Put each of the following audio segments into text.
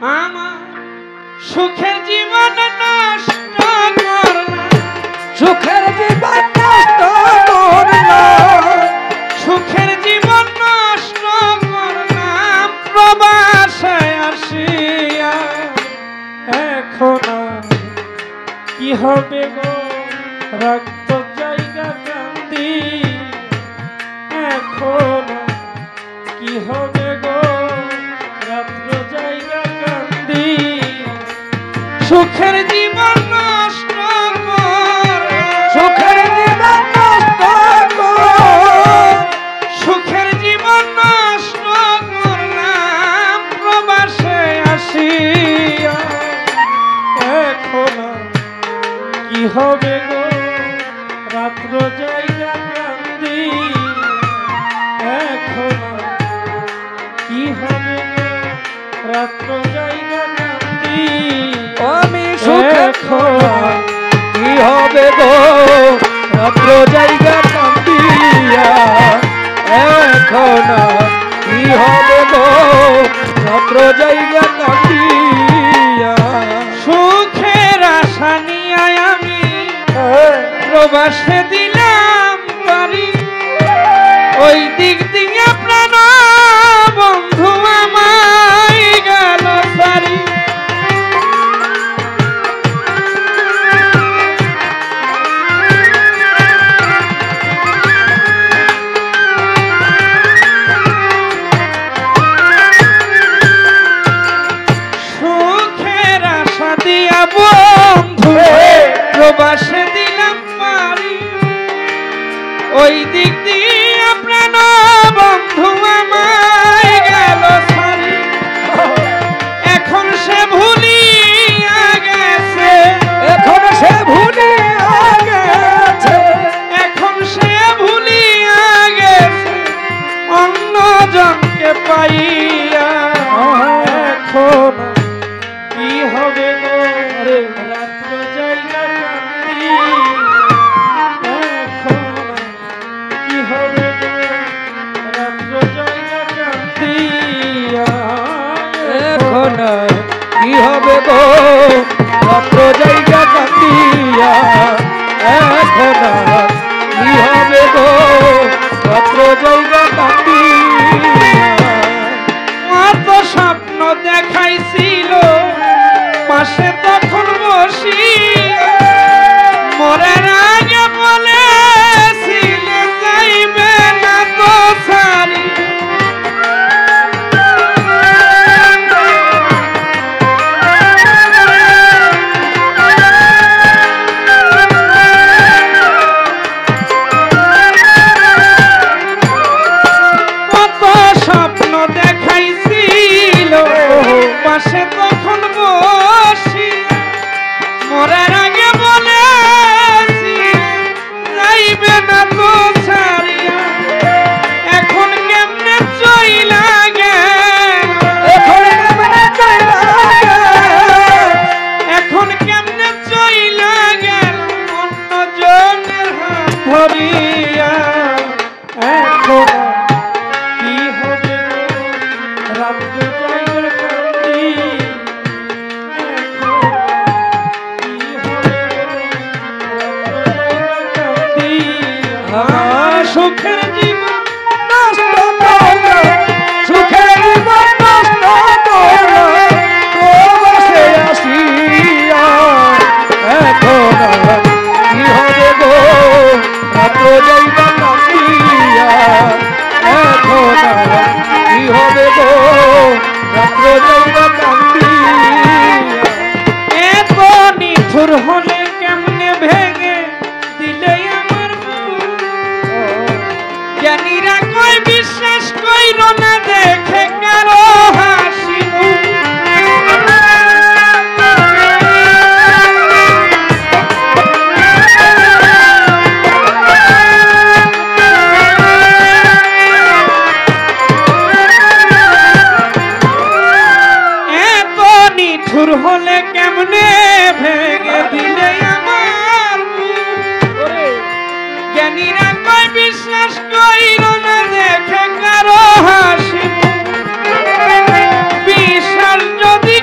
আমার সুখের জীবন নষ্ট করলাম, সুখের জীবন নষ্ট করলাম, সুখের জীবন নষ্ট করলাম প্রবাসে আসিয়া। এখন কি হবে গো রক্ত জায়গা কান্দি, এখন কি হবে গো রাত্র জায়গা কান্দি। সুখের জীবন নষ্ট কর, সুখের জীবন নষ্ট কর, সুখের জীবন নষ্ট করলাম প্রবাসে আসিয়া। এখন কি হবে গো রাত্র জায়গা কান্দি, এখন কি হবে গো রাত্র জায়গা কান্দি। আমি সুখের কি হবে গো রাত্র জায়গা কান্দিয়া, এখন কি হবে গো রাত্র জায়গা কান্দিয়া। সুখের আশা নিয়ে আমি প্রবাসে দিলাম বাড়ি, ওই দিক দিয়ে প্রাণ বন্ধু আমায় গেল সারি। সুখের আশা দিয়া বন্ধু প্রবাসে দিলাম বাড়ি, ওই দিক দিয়ে প্রাণ বন্ধু আমায় গেল সারি। এখন সে ভুলিয়া গেছে, এখন সে ভুলিয়া গেছে, এখন সে ভুলিয়া গেছে অন্য জনকে পাইয়া। এখন কি হবে গো রে রাত্র জায়গা কান্দি, এখন কি হবে গো রাত্র জায়গা কান্দিয়া। এখন কি হবে গো রাত্র জায়গা কান্দিয়া, এখন কি হবে গো রাত্র জায়গা কান্দিয়া। কত স্বপ্ন দেখাইছিল পাশে তখন বসি, মরার আগে বলেছিলে যাইবে না তো সারি। কত স্বপ্ন দেখাইছিল পাশে তখন বসি, মরার আগে বলেছি যাইবে না তো ছাড়িয়া। এখন কেমনে চইলা গেল, এখন কেমনে চইলা গেল, এখন কেমনে চইলা গেল অন্য জনের হাত ধরিয়া। এখন কি হবে গো রাত্র জায়গা কান্দি, এখন কি হবে গো রাত্র জায়গা কান্দি। সুখের জীবন নষ্ট করলো, সুখের জীবন নষ্ট করলো প্রবাসে আসিয়া। এখন কি হবে গো রাত্র জায়গা কান্দিয়া, এখন কি হবে গো রাত্র জায়গা কান্দিয়া। এত নিঠুর হলে কেমনে ভেঙে দিলে আমার বুক, জ্ঞানীরা কই বিশ্বাস কইর না দেখে কারো হাসি মুখ। এত নিঠুর হলে কেমনে ভেঙে দিলে আমার বুক, জ্ঞানীরা কই বিশ্বাস কইর না দেখে কারো হাসি মুখ। বিশ্বাস যদি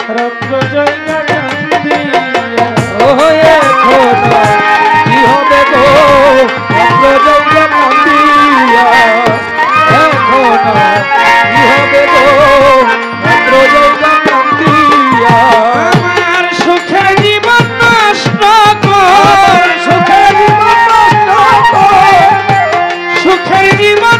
রাত্র জয়না কান্দিয়া ও এখন কি হবে গো রাত্র জয়না কান্দিয়া এখন কি হবে গো রাত্র জয়না কান্দিয়া আমার সুখের জীবন নষ্ট কর সুখের জীবন নষ্ট কর সুখের জীবন